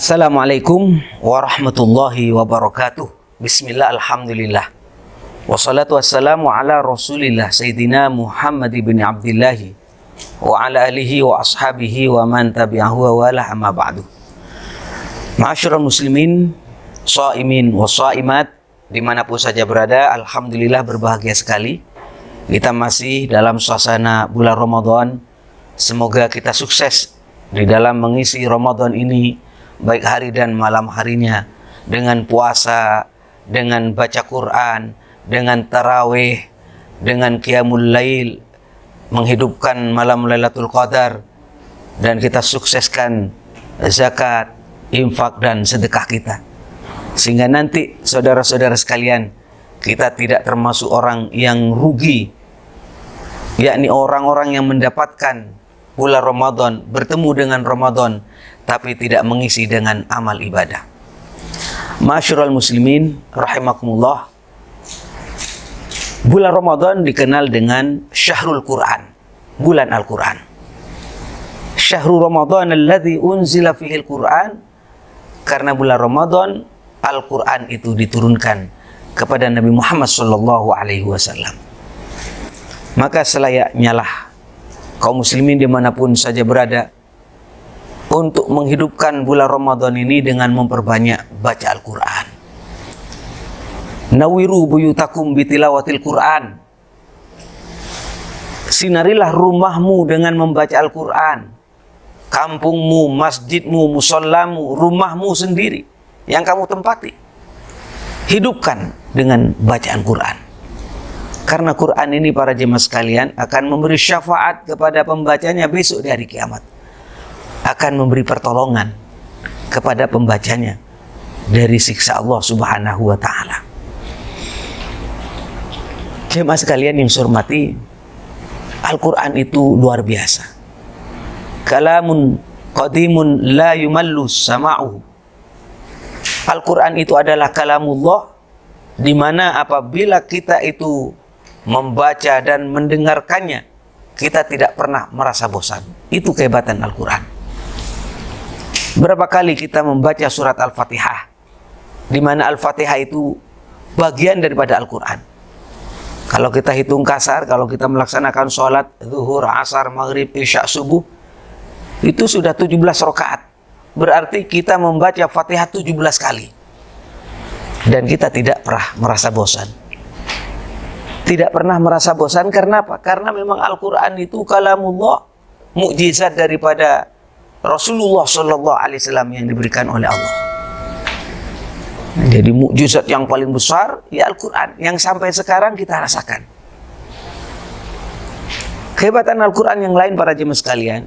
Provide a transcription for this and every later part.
Assalamualaikum warahmatullahi wabarakatuh. Bismillah, alhamdulillah. Wassalatu wassalamu ala rasulillah Sayyidina Muhammad ibn Abdillahi wa ala alihi wa ashabihi wa man tabi'ahu wa wala amma ba'du. Ma'asyiral muslimin, shaimin wa shaimat, dimanapun saja berada, alhamdulillah berbahagia sekali. Kita masih dalam suasana bulan Ramadan. Semoga kita sukses di dalam mengisi Ramadan ini, baik hari dan malam harinya, dengan puasa, dengan baca Quran, dengan tarawih, dengan qiyamul lail, menghidupkan malam Lailatul Qadar, dan kita sukseskan zakat, infak, dan sedekah kita. Sehingga nanti saudara-saudara sekalian, kita tidak termasuk orang yang rugi, yakni orang-orang yang mendapatkan bulan Ramadan, bertemu dengan Ramadan, tapi tidak mengisi dengan amal ibadah. Ma'asyiral muslimin rahimakumullah, bulan Ramadan dikenal dengan Syahrul Quran, bulan Al-Quran. Syahrul Ramadan alladzi unzila fihil Quran, karena bulan Ramadan Al-Quran itu diturunkan kepada Nabi Muhammad SAW. Maka selayaknya lah kaum muslimin dimanapun saja berada untuk menghidupkan bulan Ramadan ini dengan memperbanyak baca Al-Quran. Nawiru buyutakum bitilawatil Quran. Sinarilah rumahmu dengan membaca Al-Quran. Kampungmu, masjidmu, musollamu, rumahmu sendiri yang kamu tempati, hidupkan dengan bacaan Quran. Karena Quran ini, para jemaah sekalian, akan memberi syafaat kepada pembacanya besok di hari kiamat. Akan memberi pertolongan kepada pembacanya dari siksa Allah Subhanahu wa ta'ala. Jemaah sekalian yang saya hormati, Al-Quran itu luar biasa. Kalamun qadimun la yumallu sama'uhu. Al-Quran itu adalah kalamullah, di mana apabila kita itu membaca dan mendengarkannya, kita tidak pernah merasa bosan. Itu kehebatan Al-Quran. Berapa kali kita membaca surat Al-Fatihah, di mana Al-Fatihah itu bagian daripada Al-Quran. Kalau kita hitung kasar, kalau kita melaksanakan sholat zuhur, asar, maghrib, isya, subuh, itu sudah 17 rakaat. Berarti kita membaca Fatihah 17 kali. Dan kita tidak pernah merasa bosan. Tidak pernah merasa bosan, karena apa? Karena memang Al-Quran itu kalamullah, mukjizat daripada Rasulullah SAW yang diberikan oleh Allah. Jadi mukjizat yang paling besar ya Al-Quran, yang sampai sekarang kita rasakan. Kehebatan Al-Quran yang lain, para jemaah sekalian,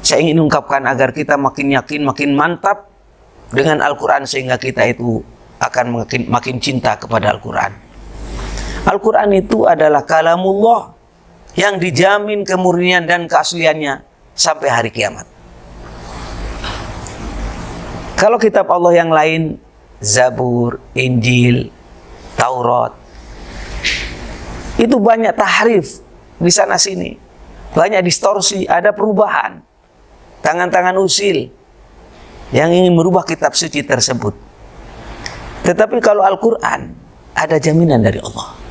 saya ingin ungkapkan agar kita makin yakin, makin mantap dengan Al-Quran, sehingga kita itu akan makin cinta kepada Al-Quran. Al-Quran itu adalah kalamullah yang dijamin kemurnian dan keasliannya sampai hari kiamat. Kalau kitab Allah yang lain, Zabur, Injil, Taurat, itu banyak tahrif di sana sini, banyak distorsi, ada perubahan, tangan-tangan usil yang ingin merubah kitab suci tersebut. Tetapi kalau Al-Quran, ada jaminan dari Allah.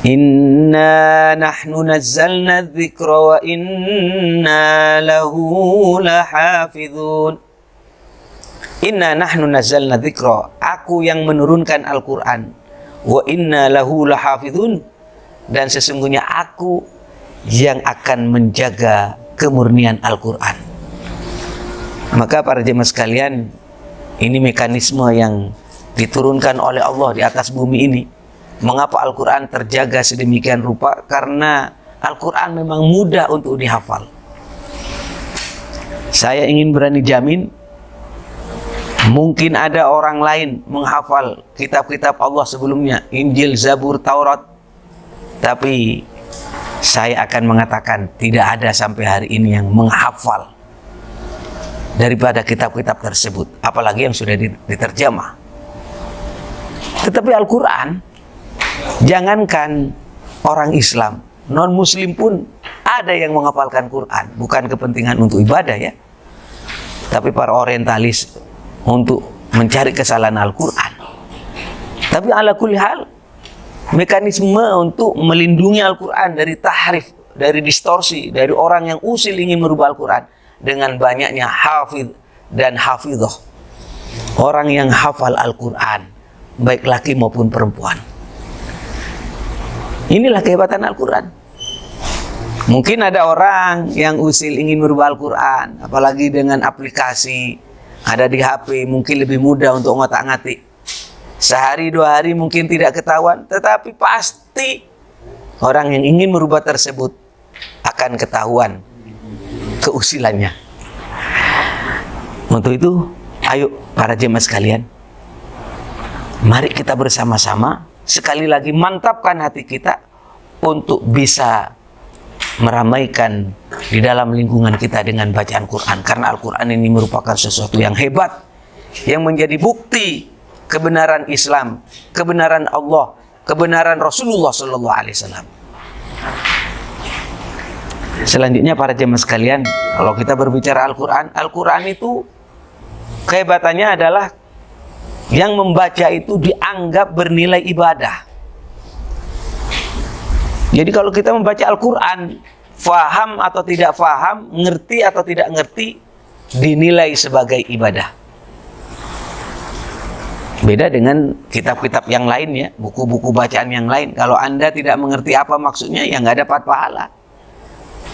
Inna nahnu nazzalna dzikra wa inna lahu lahafidhun. Inna nahnu nazzalna dzikra, aku yang menurunkan Al-Quran, wa inna lahu lahafidhun, dan sesungguhnya aku yang akan menjaga kemurnian Al-Quran. Maka para jemaah sekalian, ini mekanisme yang diturunkan oleh Allah di atas bumi ini. Mengapa Al-Quran terjaga sedemikian rupa? Karena Al-Quran memang mudah untuk dihafal. Saya ingin berani jamin, mungkin ada orang lain menghafal kitab-kitab Allah sebelumnya, Injil, Zabur, Taurat, tapi saya akan mengatakan tidak ada sampai hari ini yang menghafal daripada kitab-kitab tersebut, apalagi yang sudah diterjemah. Tetapi Al-Quran, jangankan orang Islam, non-Muslim pun ada yang menghafalkan Quran, bukan kepentingan untuk ibadah ya. tapi para orientalis untuk mencari kesalahan Al-Quran. Tapi ala kulli hal, mekanisme untuk melindungi Al-Quran dari tahrif, dari distorsi, dari orang yang usil ingin merubah Al-Quran dengan banyaknya hafidh dan hafidhah, orang yang hafal Al-Quran, baik laki maupun perempuan. Inilah kehebatan Al-Quran. Mungkin ada orang yang usil ingin merubah Al-Quran, apalagi dengan aplikasi ada di HP, mungkin lebih mudah untuk ngotak-ngatik. Sehari dua hari mungkin tidak ketahuan, tetapi pasti orang yang ingin merubah tersebut akan ketahuan keusilannya. Untuk itu, ayo para jemaah sekalian, mari kita bersama-sama sekali lagi mantapkan hati kita untuk bisa meramaikan di dalam lingkungan kita dengan bacaan Quran. Karena Al-Quran ini merupakan sesuatu yang hebat, yang menjadi bukti kebenaran Islam, kebenaran Allah, kebenaran Rasulullah SAW. Selanjutnya para jemaah sekalian, kalau kita berbicara Al-Quran, Al-Quran itu kehebatannya adalah yang membaca itu dianggap bernilai ibadah. Jadi kalau kita membaca Al-Quran, faham atau tidak faham, ngerti atau tidak ngerti, dinilai sebagai ibadah. Beda dengan kitab-kitab yang lain ya, buku-buku bacaan yang lain. Kalau Anda tidak mengerti apa maksudnya, ya nggak dapat pahala.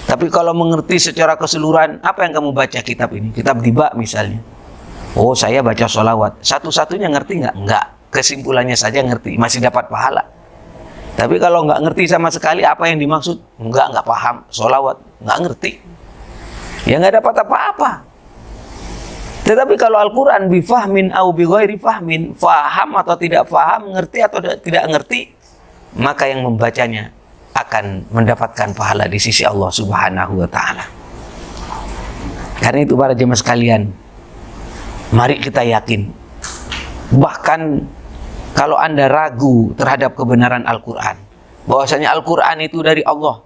Tapi kalau mengerti secara keseluruhan, apa yang kamu baca kitab ini? Kitab tiba misalnya. Oh, saya baca sholawat. Satu-satunya ngerti nggak? Nggak. Kesimpulannya saja ngerti, masih dapat pahala. Tapi kalau nggak ngerti sama sekali apa yang dimaksud, nggak paham, sholawat, nggak ngerti, ya nggak dapat apa-apa. Tetapi kalau Al-Quran bifahmin au bighairi fahmin, faham atau tidak faham, ngerti atau tidak ngerti, maka yang membacanya akan mendapatkan pahala di sisi Allah Subhanahu wa Ta'ala. Karena itu para jemaah sekalian, mari kita yakin, bahkan kalau Anda ragu terhadap kebenaran Al-Quran, bahwasanya Al-Quran itu dari Allah,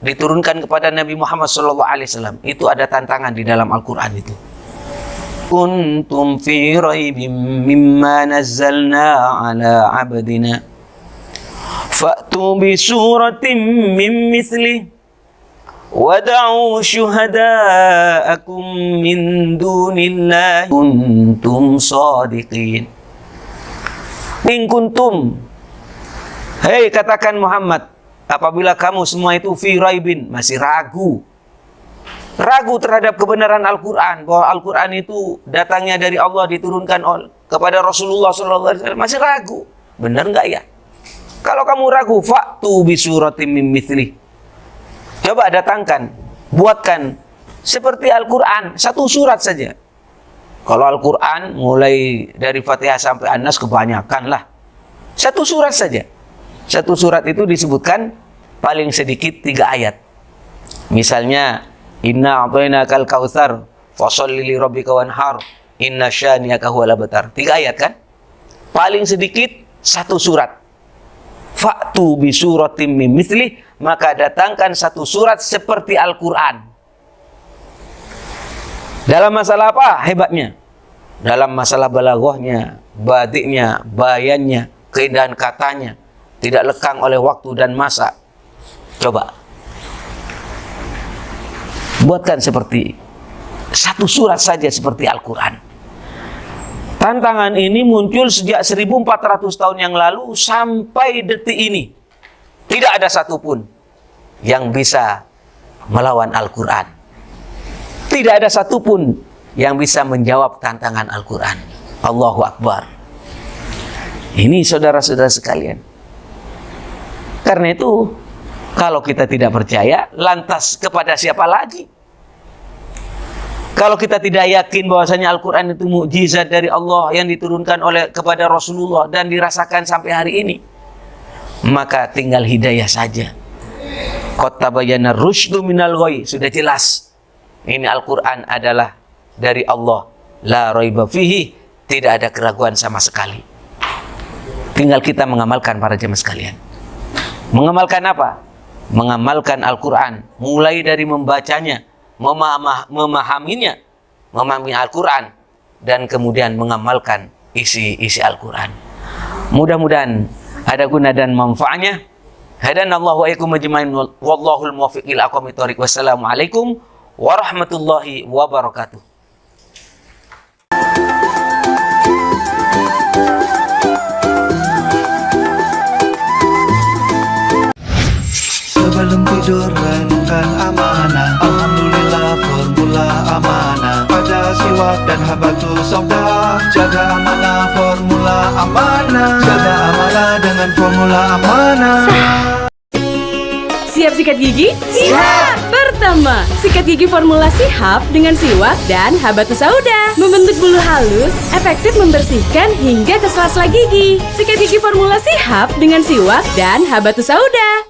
diturunkan kepada Nabi Muhammad SAW, itu ada tantangan di dalam Al-Quran itu. Kuntum fi raibim mimma nazzalna ala abdina fa'tu bi suratin min mithlih wada'u syuhada'akum min dunillahi kuntum shadiqin. In kuntum, hei katakan Muhammad, apabila kamu semua itu fi raibin, masih ragu terhadap kebenaran Al-Quran, bahwa Al-Quran itu datangnya dari Allah, diturunkan kepada Rasulullah SAW, masih ragu, benar nggak ya? Kalau kamu ragu, fa'tu bi suratin min mithlih, coba datangkan, buatkan seperti Al-Quran, satu surat saja. Kalau Al-Quran mulai dari Fatihah sampai An-Nas kebanyakan lah. Satu surat saja. Satu surat itu disebutkan paling sedikit 3 ayat. Misalnya, Inna a'tainakal kautsar fasholli li rabbika wanhar inna syani'aka huwal abtar. 3 ayat kan? Paling sedikit 1 surat. Fa'tu bi suratin min mithlih, maka datangkan 1 surat seperti Al-Quran. Dalam masalah apa hebatnya? Dalam masalah balaghahnya, badi'nya, bayannya, keindahan katanya, tidak lekang oleh waktu dan masa. Coba buatkan seperti 1 surat saja seperti Al-Quran. Tantangan ini muncul sejak 1400 tahun yang lalu sampai detik ini. Tidak ada satupun yang bisa melawan Al-Quran. Tidak ada satupun yang bisa menjawab tantangan Al-Quran. Allahu Akbar. Ini saudara-saudara sekalian. Karena itu, kalau kita tidak percaya, lantas kepada siapa lagi? Kalau kita tidak yakin bahwasanya Al-Quran itu mukjizat dari Allah yang diturunkan kepada Rasulullah dan dirasakan sampai hari ini, maka tinggal hidayah saja. Qad tabayyana rusydu minal ghayy, sudah jelas. Ini Al-Quran adalah dari Allah. La raiba fihi, tidak ada keraguan sama sekali. Tinggal kita mengamalkan para jemaah sekalian. Mengamalkan apa? Mengamalkan Al-Quran. Mulai dari membacanya, memahaminya, memahami Al-Quran, dan kemudian mengamalkan isi Al-Quran. Mudah-mudahan ada guna dan manfaatnya. Hadanallahu wa iyyakum ajmain, wallahul muwaffiq ila aqwamit thoriq. Wassalamualaikum warahmatullahi wabarakatuh. Sebelum tidur renungkan amanah, alhamdulillah formula amanah. Pada siwak dan habatus sauda, jaga amanah formula amanah. Jaga amanah dengan formula amanah. Siap sikat gigi? Siap! Pertama, sikat gigi formula Sihab dengan siwak dan habatus sauda. Membentuk bulu halus, efektif membersihkan hingga ke sela-sela gigi. Sikat gigi formula Sihab dengan siwak dan habatus sauda.